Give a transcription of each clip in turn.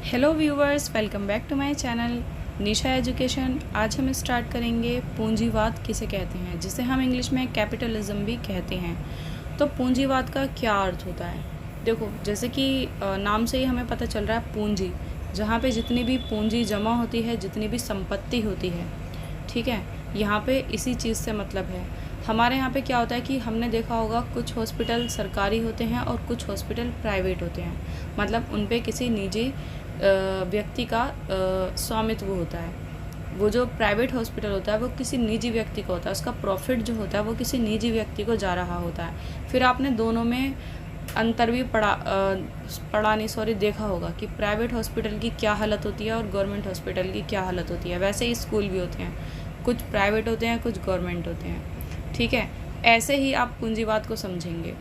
Hello viewers, welcome back to my channel Nisha education. आज हम start करेंगे पूंजीवाद किसे कहते हैं, जिसे हम इंग्लिश में कैपिटलिज्म भी कहते हैं। तो पूंजीवाद का क्या अर्थ होता है? देखो, जैसे कि नाम से ही हमें पता चल रहा है पूंजी, जहाँ पे जितनी भी पूंजी जमा होती है, जितनी भी संपत्ति होती है, ठीक है, यहाँ पे इसी चीज़ से मतलब है। हमारे यहाँ पे क्या होता है कि हमने देखा होगा कुछ हॉस्पिटल सरकारी होते हैं और कुछ हॉस्पिटल प्राइवेट होते हैं। मतलब उन पे किसी निजी व्यक्ति का स्वामित्व होता है। वो जो प्राइवेट हॉस्पिटल होता है वो किसी निजी व्यक्ति का होता है, उसका प्रॉफिट जो होता है वो किसी निजी व्यक्ति को जा रहा होता है। फिर आपने दोनों में अंतर भी देखा होगा कि प्राइवेट हॉस्पिटल की क्या हालत होती है और गवर्नमेंट हॉस्पिटल की क्या हालत होती है। वैसे ही स्कूल भी होते हैं, कुछ प्राइवेट होते हैं, कुछ गवर्नमेंट होते हैं, ठीक है। ऐसे ही आप पूंजीवाद को समझेंगे।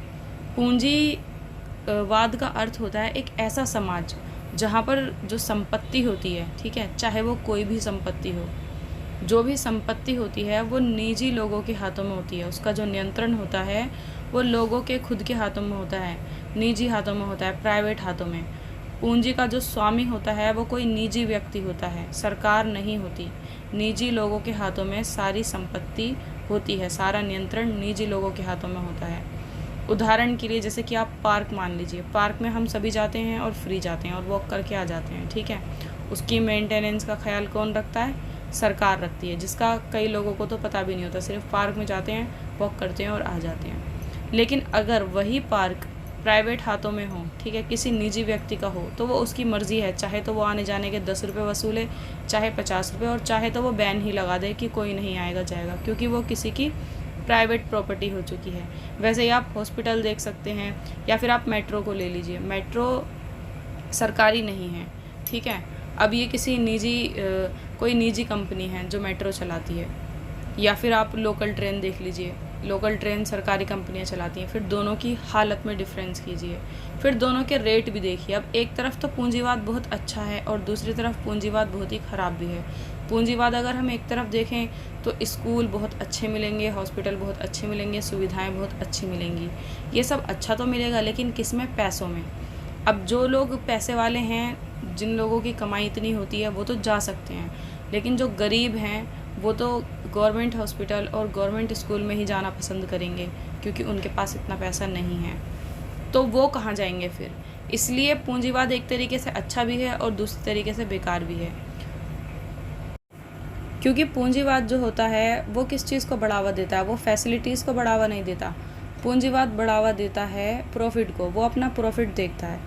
पूंजीवाद का अर्थ होता है एक ऐसा समाज जहाँ पर जो संपत्ति होती है, ठीक है, चाहे वो कोई भी संपत्ति हो, जो भी संपत्ति होती है वो निजी लोगों के हाथों में होती है। उसका जो नियंत्रण होता है वो लोगों के खुद के हाथों में होता है, निजी हाथों में होता है, प्राइवेट हाथों में। पूंजी का जो स्वामी होता है वो कोई निजी व्यक्ति होता है, सरकार नहीं होती। निजी लोगों के हाथों में सारी संपत्ति होती है, सारा नियंत्रण निजी लोगों के हाथों में होता है। उदाहरण के लिए जैसे कि आप पार्क मान लीजिए, पार्क में हम सभी जाते हैं और फ्री जाते हैं और वॉक करके आ जाते हैं, ठीक है। उसकी मेंटेनेंस का ख्याल कौन रखता है? सरकार रखती है, जिसका कई लोगों को तो पता भी नहीं होता, सिर्फ पार्क में जाते हैं, वॉक करते हैं और आ जाते हैं। लेकिन अगर वही पार्क प्राइवेट हाथों में हो, ठीक है, किसी निजी व्यक्ति का हो, तो वो उसकी मर्ज़ी है, चाहे तो वो आने जाने के 10 रुपये वसूले, चाहे 50 रुपये, और चाहे तो वो बैन ही लगा दे कि कोई नहीं आएगा जाएगा, क्योंकि वो किसी की प्राइवेट प्रॉपर्टी हो चुकी है। वैसे ही आप हॉस्पिटल देख सकते हैं, या फिर आप मेट्रो को ले लीजिए। मेट्रो सरकारी नहीं है, ठीक है। अब ये किसी कोई निजी कंपनी है जो मेट्रो चलाती है। या फिर आप लोकल ट्रेन देख लीजिए, लोकल ट्रेन सरकारी कंपनियां चलाती हैं। फिर दोनों की हालत में डिफरेंस कीजिए, फिर दोनों के रेट भी देखिए। अब एक तरफ तो पूंजीवाद बहुत अच्छा है और दूसरी तरफ पूंजीवाद बहुत ही ख़राब भी है। पूंजीवाद अगर हम एक तरफ देखें तो स्कूल बहुत अच्छे मिलेंगे, हॉस्पिटल बहुत अच्छे मिलेंगे, सुविधाएं बहुत अच्छी मिलेंगी, ये सब अच्छा तो मिलेगा, लेकिन किस में? पैसों में। अब जो लोग पैसे वाले हैं, जिन लोगों की कमाई इतनी होती है, वो तो जा सकते हैं, लेकिन जो गरीब हैं वो तो गवर्नमेंट हॉस्पिटल और गवर्नमेंट स्कूल में ही जाना पसंद करेंगे, क्योंकि उनके पास इतना पैसा नहीं है। तो वो कहाँ जाएंगे फिर? इसलिए पूंजीवाद एक तरीके से अच्छा भी है और दूसरी तरीके से बेकार भी है। क्योंकि पूंजीवाद जो होता है वो किस चीज़ को बढ़ावा देता है? वो फैसिलिटीज़ को बढ़ावा नहीं देता। पूंजीवाद बढ़ावा देता है प्रॉफिट को, वो अपना प्रॉफिट देखता है।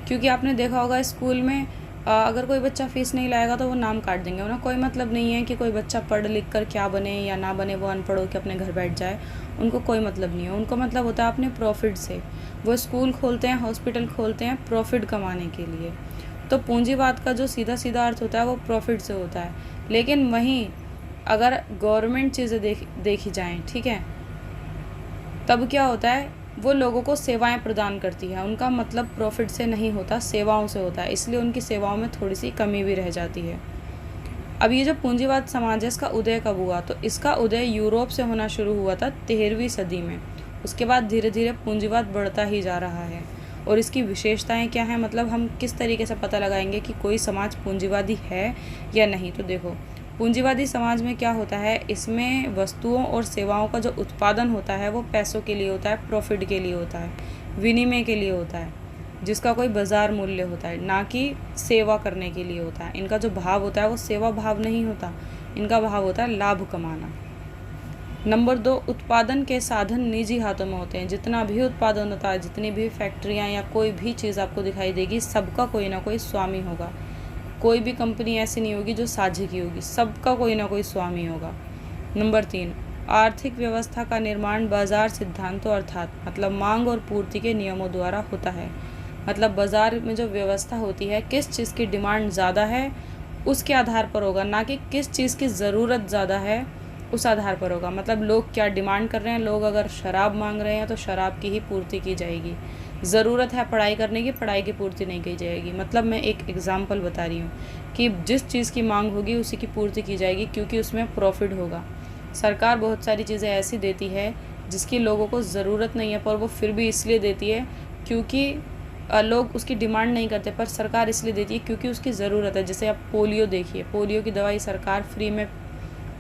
क्योंकि आपने देखा होगा स्कूल में अगर कोई बच्चा फ़ीस नहीं लाएगा तो वो नाम काट देंगे। उन्हें कोई मतलब नहीं है कि कोई बच्चा पढ़ लिख कर क्या बने या ना बने, वो अनपढ़ होकर अपने घर बैठ जाए, उनको कोई मतलब नहीं है। उनको मतलब होता है अपने प्रॉफिट से। वो स्कूल खोलते हैं, हॉस्पिटल खोलते हैं प्रॉफिट कमाने के लिए। तो पूंजीवाद का जो सीधा सीधा अर्थ होता है वो प्रॉफिट से होता है। लेकिन वहीं अगर गवर्नमेंट चीज़ें देखी जाएँ, ठीक है, तब क्या होता है? वो लोगों को सेवाएं प्रदान करती है। उनका मतलब प्रॉफिट से नहीं होता, सेवाओं से होता है, इसलिए उनकी सेवाओं में थोड़ी सी कमी भी रह जाती है। अब ये जो पूंजीवाद समाज है, इसका उदय कब हुआ? तो इसका उदय यूरोप से होना शुरू हुआ था 13वीं सदी में। उसके बाद धीरे धीरे पूंजीवाद बढ़ता ही जा रहा है। और इसकी विशेषताएं क्या हैं? मतलब हम किस तरीके से पता लगाएंगे कि कोई समाज पूंजीवादी है या नहीं? तो देखो, पूंजीवादी समाज में क्या होता है, इसमें वस्तुओं और सेवाओं का जो उत्पादन होता है वो पैसों के लिए होता है, प्रॉफिट के लिए होता है, विनिमय के लिए होता है, जिसका कोई बाजार मूल्य होता है, ना कि सेवा करने के लिए होता है। इनका जो भाव होता है वो सेवा भाव नहीं होता, इनका भाव होता है लाभ कमाना। नंबर 2, उत्पादन के साधन निजी हाथों में होते हैं। जितना भी उत्पादन होता है, जितनी भी फैक्ट्रियाँ या कोई भी चीज़ आपको दिखाई देगी, सबका कोई ना कोई स्वामी होगा। कोई भी कंपनी ऐसी नहीं होगी जो साझे की होगी, सबका कोई ना कोई स्वामी होगा। नंबर 3, आर्थिक व्यवस्था का निर्माण बाजार सिद्धांतों अर्थात मतलब मांग और पूर्ति के नियमों द्वारा होता है। मतलब बाजार में जो व्यवस्था होती है, किस चीज़ की डिमांड ज़्यादा है उसके आधार पर होगा, ना कि किस चीज़ की ज़रूरत ज़्यादा है उस आधार पर होगा। मतलब लोग क्या डिमांड कर रहे हैं, लोग अगर शराब मांग रहे हैं तो शराब की ही पूर्ति की जाएगी। ज़रूरत है पढ़ाई करने की, पढ़ाई की पूर्ति नहीं की जाएगी। मतलब मैं एक एग्ज़ाम्पल बता रही हूँ कि जिस चीज़ की मांग होगी उसी की पूर्ति की जाएगी, क्योंकि उसमें प्रॉफिट होगा। सरकार बहुत सारी चीज़ें ऐसी देती है जिसकी लोगों को ज़रूरत नहीं है, पर वो फिर भी इसलिए देती है क्योंकि लोग उसकी डिमांड नहीं करते, पर सरकार इसलिए देती है क्योंकि उसकी ज़रूरत है। जैसे आप पोलियो देखिए, पोलियो की दवाई सरकार फ्री में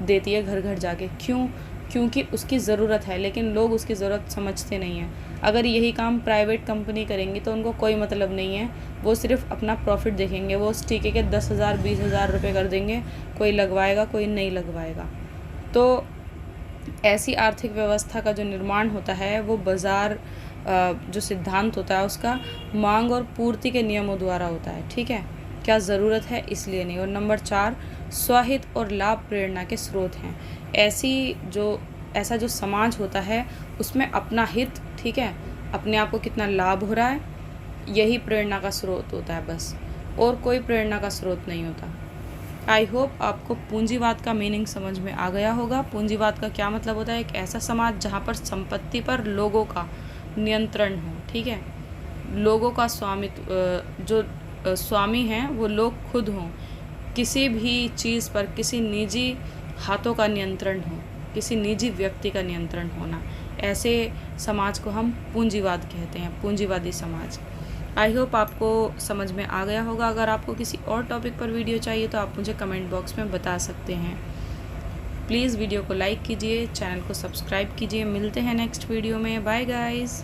देती है घर घर जाके। क्यों? क्योंकि उसकी ज़रूरत है, लेकिन लोग उसकी ज़रूरत समझते नहीं हैं। अगर यही काम प्राइवेट कंपनी करेंगी तो उनको कोई मतलब नहीं है, वो सिर्फ अपना प्रॉफिट देखेंगे। वो उस टीके के 10,000 20,000 रुपये कर देंगे, कोई लगवाएगा कोई नहीं लगवाएगा। तो ऐसी आर्थिक व्यवस्था का जो निर्माण होता है वो बाज़ार जो सिद्धांत होता है उसका मांग और पूर्ति के नियमों द्वारा होता है। ठीक है, क्या ज़रूरत है इसलिए नहीं। और नंबर 4, स्वहित और लाभ प्रेरणा के स्रोत हैं। ऐसा जो समाज होता है उसमें अपना हित, ठीक है, अपने आप को कितना लाभ हो रहा है, यही प्रेरणा का स्रोत होता है बस, और कोई प्रेरणा का स्रोत नहीं होता। आई होप आपको पूंजीवाद का मीनिंग समझ में आ गया होगा। पूंजीवाद का क्या मतलब होता है? एक ऐसा समाज जहाँ पर संपत्ति पर लोगों का नियंत्रण हो। ठीक है, लोगों का स्वामित्व, जो स्वामी हैं वो लोग खुद हों। किसी भी चीज़ पर किसी निजी हाथों का नियंत्रण हो, किसी निजी व्यक्ति का नियंत्रण होना, ऐसे समाज को हम पूंजीवाद कहते हैं, पूंजीवादी समाज। आई होप आपको समझ में आ गया होगा। अगर आपको किसी और टॉपिक पर वीडियो चाहिए तो आप मुझे कमेंट बॉक्स में बता सकते हैं। प्लीज़ वीडियो को लाइक कीजिए, चैनल को सब्सक्राइब कीजिए। मिलते हैं नेक्स्ट वीडियो में। Bye guys.